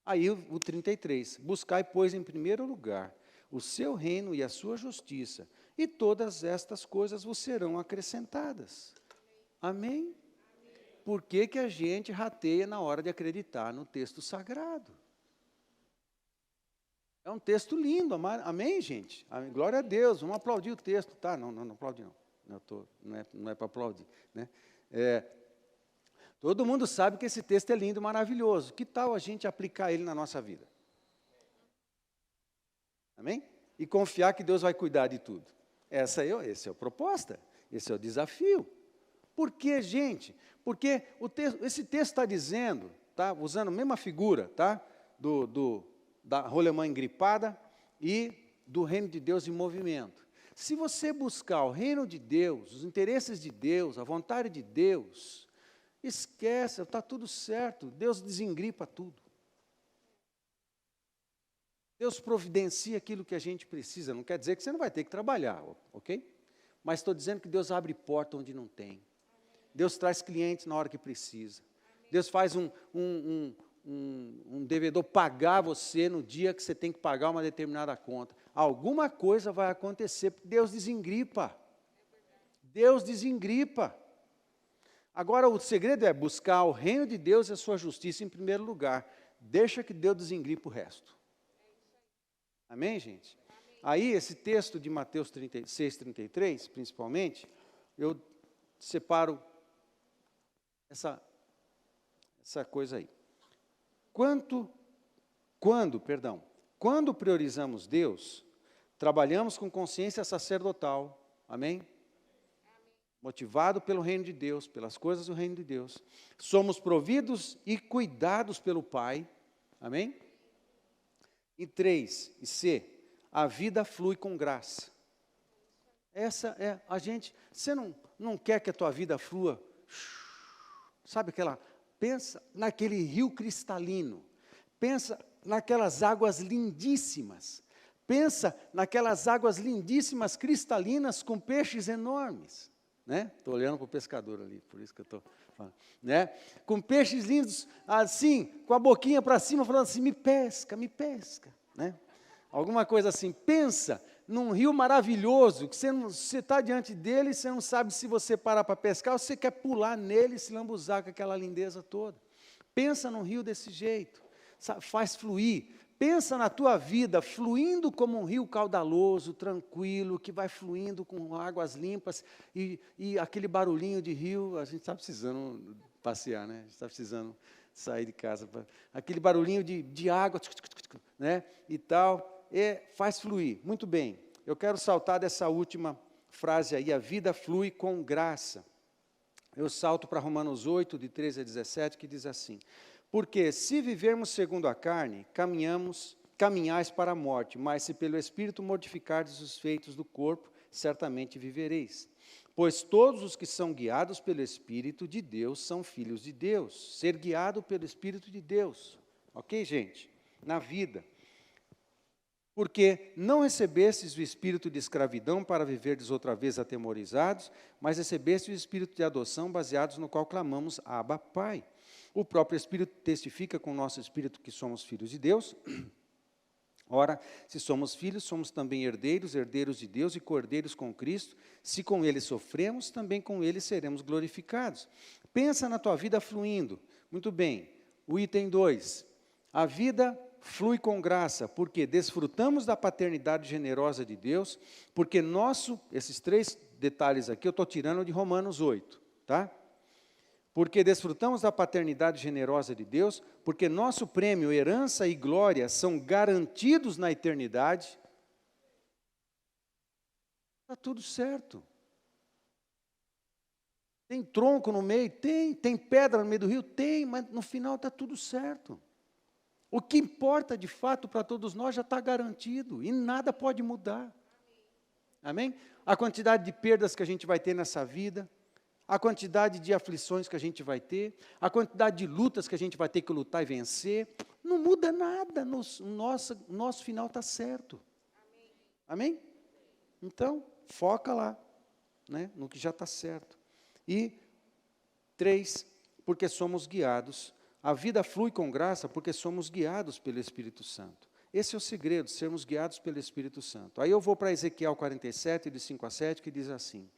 Aí o 33, buscai, pois, em primeiro lugar, o seu reino e a sua justiça, e todas estas coisas vos serão acrescentadas. Amém? Por que a gente rateia na hora de acreditar no texto sagrado? É um texto lindo, amém, gente? Glória a Deus, vamos aplaudir o texto, tá? Não aplaude não. Não é para aplaudir, né? Todo mundo sabe que esse texto é lindo, maravilhoso. Que tal a gente aplicar ele na nossa vida? Amém? E confiar que Deus vai cuidar de tudo. Essa é a proposta, esse é o desafio. Por quê, gente? Porque esse texto está dizendo, tá? Usando a mesma figura, tá? Da rolemã engripada e do reino de Deus em movimento. Se você buscar o reino de Deus, os interesses de Deus, a vontade de Deus, esquece, está tudo certo, Deus desengripa tudo. Deus providencia aquilo que a gente precisa, não quer dizer que você não vai ter que trabalhar, ok? Mas estou dizendo que Deus abre porta onde não tem. Deus traz clientes na hora que precisa. Deus faz um devedor pagar você no dia que você tem que pagar uma determinada conta. Alguma coisa vai acontecer, porque Deus desengripa. Deus desengripa. Agora, o segredo é buscar o reino de Deus e a sua justiça em primeiro lugar. Deixa que Deus desengripa o resto. Amém, gente? Aí, esse texto de Mateus 36, 33, principalmente, eu separo essa coisa aí. Quando priorizamos Deus, trabalhamos com consciência sacerdotal, amém? Motivado pelo reino de Deus, pelas coisas do reino de Deus. Somos providos e cuidados pelo Pai, amém? E 3, e C, a vida flui com graça. Essa é a gente, você não quer que a tua vida flua, sabe aquela, pensa naquele rio cristalino, pensa naquelas águas lindíssimas, pensa naquelas águas lindíssimas, cristalinas, com peixes enormes, né? Estou olhando para o pescador ali, por isso que eu estou falando, né? Com peixes lindos, assim, com a boquinha para cima, falando assim, me pesca, né? Alguma coisa assim, pensa num rio maravilhoso, que você está diante dele, você não sabe se você parar para pescar, ou você quer pular nele e se lambuzar com aquela lindeza toda. Pensa num rio desse jeito, faz fluir. Pensa na tua vida, fluindo como um rio caudaloso, tranquilo, que vai fluindo com águas limpas, e aquele barulhinho de rio, a gente está precisando passear, né? A gente está precisando sair de casa. Aquele barulhinho de água, né? E tal. Faz fluir. Muito bem, eu quero saltar dessa última frase aí, a vida flui com graça. Eu salto para Romanos 8, de 13 a 17, que diz assim, porque se vivermos segundo a carne, caminhais para a morte, mas se pelo Espírito mortificardes os feitos do corpo, certamente vivereis. Pois todos os que são guiados pelo Espírito de Deus são filhos de Deus. Ser guiado pelo Espírito de Deus. Ok, gente? Na vida. Porque não recebestes o espírito de escravidão para viverdes outra vez atemorizados, mas recebestes o espírito de adoção, baseados no qual clamamos, Abba, Pai. O próprio Espírito testifica com o nosso espírito que somos filhos de Deus. Ora, se somos filhos, somos também herdeiros, herdeiros de Deus e co-herdeiros com Cristo. Se com Ele sofremos, também com Ele seremos glorificados. Pensa na tua vida fluindo. Muito bem. O item 2. A vida flui com graça, porque desfrutamos da paternidade generosa de Deus, porque esses 3 detalhes aqui eu estou tirando de Romanos 8, tá? Porque desfrutamos da paternidade generosa de Deus, porque nosso prêmio, herança e glória são garantidos na eternidade. Está tudo certo. Tem tronco no meio? Tem pedra no meio do rio? Tem, mas no final está tudo certo. O que importa, de fato, para todos nós já está garantido, e nada pode mudar. Amém? A quantidade de perdas que a gente vai ter nessa vida, a quantidade de aflições que a gente vai ter, a quantidade de lutas que a gente vai ter que lutar e vencer, não muda nada, nosso final está certo. Amém? Então, foca lá, né, no que já está certo. E 3, porque somos guiados. A vida flui com graça porque somos guiados pelo Espírito Santo. Esse é o segredo, sermos guiados pelo Espírito Santo. Aí eu vou para Ezequiel 47, de 5 a 7, que diz assim,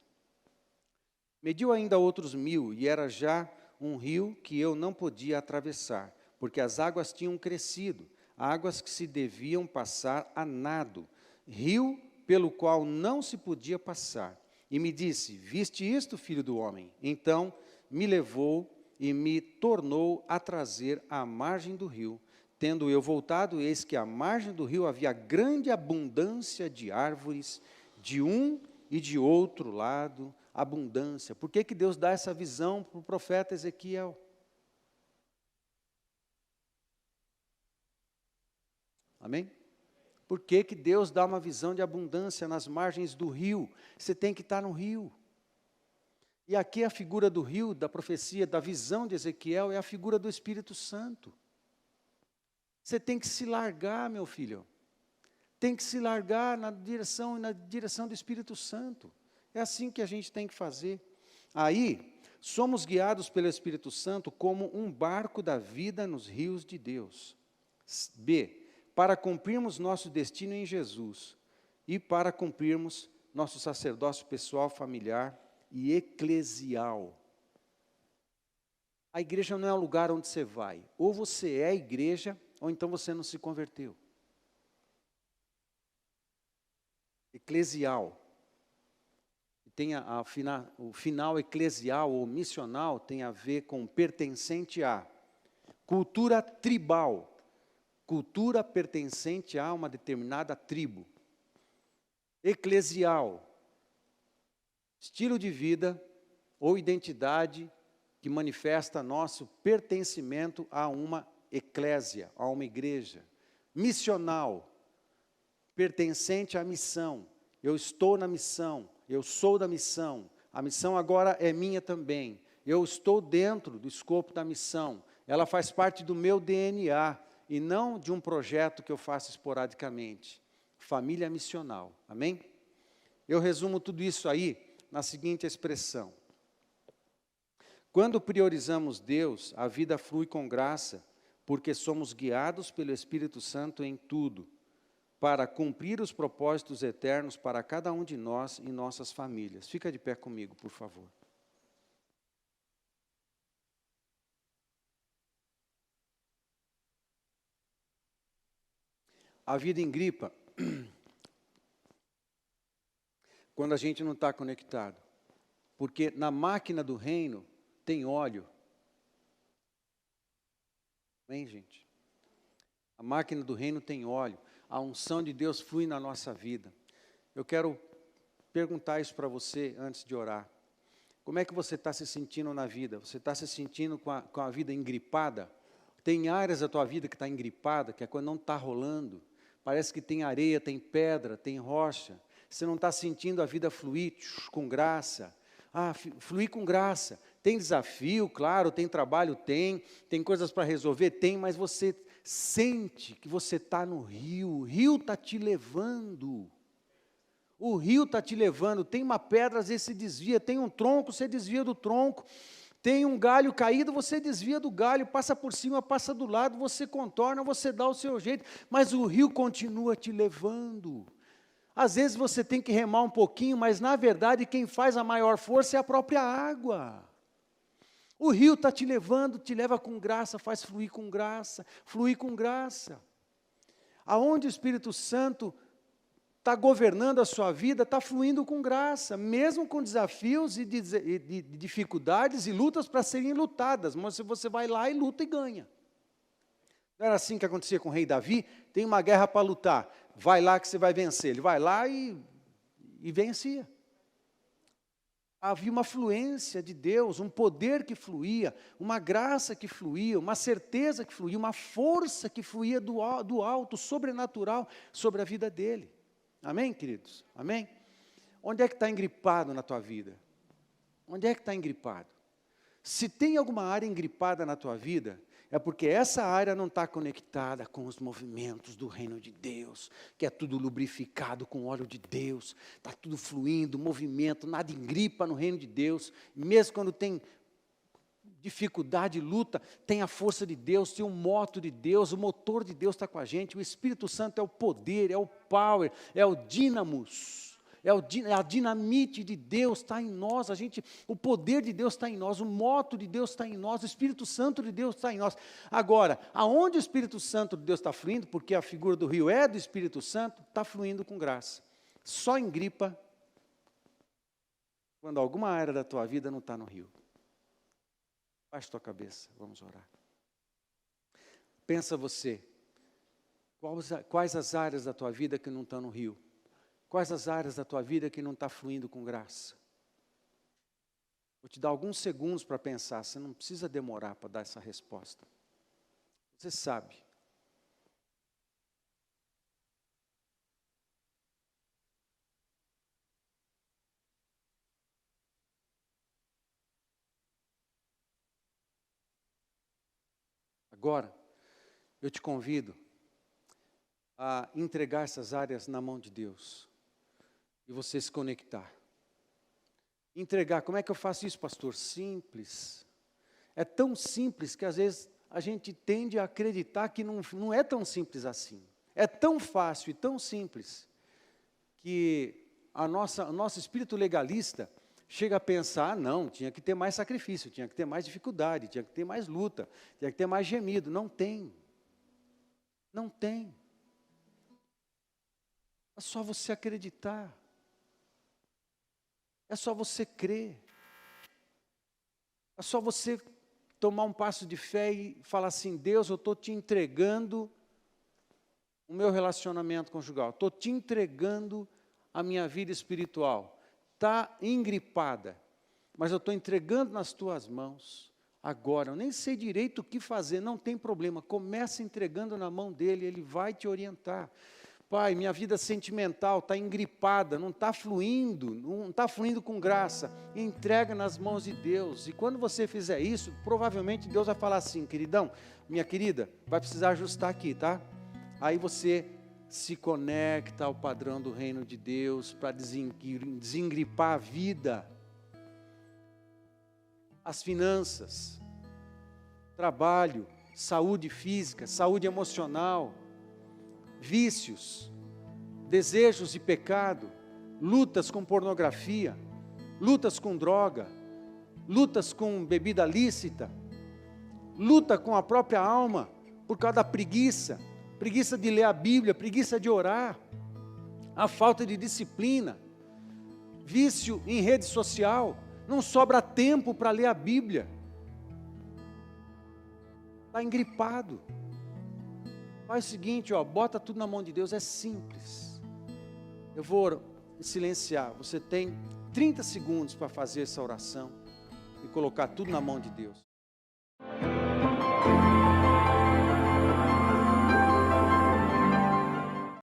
mediu ainda outros 1000, e era já um rio que eu não podia atravessar, porque as águas tinham crescido, águas que se deviam passar a nado, rio pelo qual não se podia passar. E me disse, viste isto, filho do homem? Então me levou e me tornou a trazer à margem do rio. Tendo eu voltado, eis que à margem do rio havia grande abundância de árvores, de um e de outro lado, abundância. Por que Deus dá essa visão para o profeta Ezequiel? Amém? Por que Deus dá uma visão de abundância nas margens do rio? Você tem que estar no rio. E aqui a figura do rio, da profecia, da visão de Ezequiel, é a figura do Espírito Santo. Você tem que se largar, meu filho. Tem que se largar na direção do Espírito Santo. É assim que a gente tem que fazer. Aí, somos guiados pelo Espírito Santo como um barco da vida nos rios de Deus. B, para cumprirmos nosso destino em Jesus. E para cumprirmos nosso sacerdócio pessoal, familiar e eclesial. A igreja não é um lugar onde você vai. Ou você é a igreja, ou então você não se converteu. Eclesial. O final eclesial ou missional tem a ver com pertencente a. Cultura tribal. Cultura pertencente a uma determinada tribo. Eclesial. Estilo de vida ou identidade que manifesta nosso pertencimento a uma eclésia, a uma igreja. Missional, pertencente à missão. Eu estou na missão, eu sou da missão. A missão agora é minha também. Eu estou dentro do escopo da missão. Ela faz parte do meu DNA e não de um projeto que eu faço esporadicamente. Família missional, amém? Eu resumo tudo isso aí na seguinte expressão. Quando priorizamos Deus, a vida flui com graça, porque somos guiados pelo Espírito Santo em tudo, para cumprir os propósitos eternos para cada um de nós e nossas famílias. Fica de pé comigo, por favor. A vida engripa quando a gente não está conectado, porque na máquina do reino tem óleo. Amém, gente? A máquina do reino tem óleo. A unção de Deus flui na nossa vida. Eu quero perguntar isso para você antes de orar. Como é que você está se sentindo na vida? Você está se sentindo com a vida engripada? Tem áreas da tua vida que está engripada, que é quando não está rolando. Parece que tem areia, tem pedra, tem rocha. Você não está sentindo a vida fluir com graça. Fluir com graça. Tem desafio, claro, tem trabalho, tem coisas para resolver, tem, mas você sente que você está no rio, o rio está te levando. O rio está te levando, tem uma pedra, às vezes se desvia, tem um tronco, você desvia do tronco, tem um galho caído, você desvia do galho, passa por cima, passa do lado, você contorna, você dá o seu jeito, mas o rio continua te levando. Às vezes você tem que remar um pouquinho, mas na verdade quem faz a maior força é a própria água. O rio está te levando, te leva com graça, faz fluir com graça, fluir com graça. Aonde o Espírito Santo está governando a sua vida, está fluindo com graça, mesmo com desafios e de dificuldades e lutas para serem lutadas, mas você vai lá e luta e ganha. Não era assim que acontecia com o rei Davi? Tem uma guerra para lutar, vai lá que você vai vencer. Ele vai lá e vencia. Havia uma fluência de Deus, um poder que fluía, uma graça que fluía, uma certeza que fluía, uma força que fluía do alto, sobrenatural, sobre a vida dele. Amém, queridos? Amém? Onde é que está engripado na tua vida? Onde é que está engripado? Se tem alguma área engripada na tua vida, é porque essa área não está conectada com os movimentos do reino de Deus, que é tudo lubrificado com o óleo de Deus, está tudo fluindo, movimento, nada engripa no reino de Deus, mesmo quando tem dificuldade, luta, tem a força de Deus, tem o moto de Deus, o motor de Deus está com a gente, o Espírito Santo é o poder, é o power, é o dínamos. A dinamite de Deus está em nós, o poder de Deus está em nós, o moto de Deus está em nós, o Espírito Santo de Deus está em nós. Agora, aonde o Espírito Santo de Deus está fluindo, porque a figura do rio é do Espírito Santo, está fluindo com graça. Só engripa quando alguma área da tua vida não está no rio. Baixa tua cabeça, vamos orar. Pensa você, quais as áreas da tua vida que não estão no rio? Quais as áreas da tua vida que não está fluindo com graça? Vou te dar alguns segundos para pensar, você não precisa demorar para dar essa resposta. Você sabe. Agora, eu te convido a entregar essas áreas na mão de Deus e você se conectar. Entregar, como é que eu faço isso, pastor? Simples. É tão simples que às vezes a gente tende a acreditar que não é tão simples assim. É tão fácil e tão simples que o nosso espírito legalista chega a pensar, não, tinha que ter mais sacrifício, tinha que ter mais dificuldade, tinha que ter mais luta, tinha que ter mais gemido. Não tem. Não tem. É só você acreditar. É só você crer. É só você tomar um passo de fé e falar assim, Deus, eu estou te entregando o meu relacionamento conjugal, estou te entregando a minha vida espiritual. Está engripada, mas eu estou entregando nas tuas mãos. Agora, eu nem sei direito o que fazer, não tem problema, começa entregando na mão dele, ele vai te orientar. Pai, minha vida sentimental está engripada, não está fluindo com graça. Entrega nas mãos de Deus. E quando você fizer isso, provavelmente Deus vai falar assim, queridão, minha querida, vai precisar ajustar aqui, tá? Aí você se conecta ao padrão do reino de Deus para desengripar a vida, as finanças, trabalho, saúde física, saúde emocional, vícios, desejos de pecado, lutas com pornografia, lutas com droga, lutas com bebida lícita, luta com a própria alma, por causa da preguiça de ler a Bíblia, preguiça de orar, a falta de disciplina, vício em rede social, não sobra tempo para ler a Bíblia, está engripado. Faz o seguinte, bota tudo na mão de Deus, é simples. Eu vou silenciar, você tem 30 segundos para fazer essa oração e colocar tudo na mão de Deus.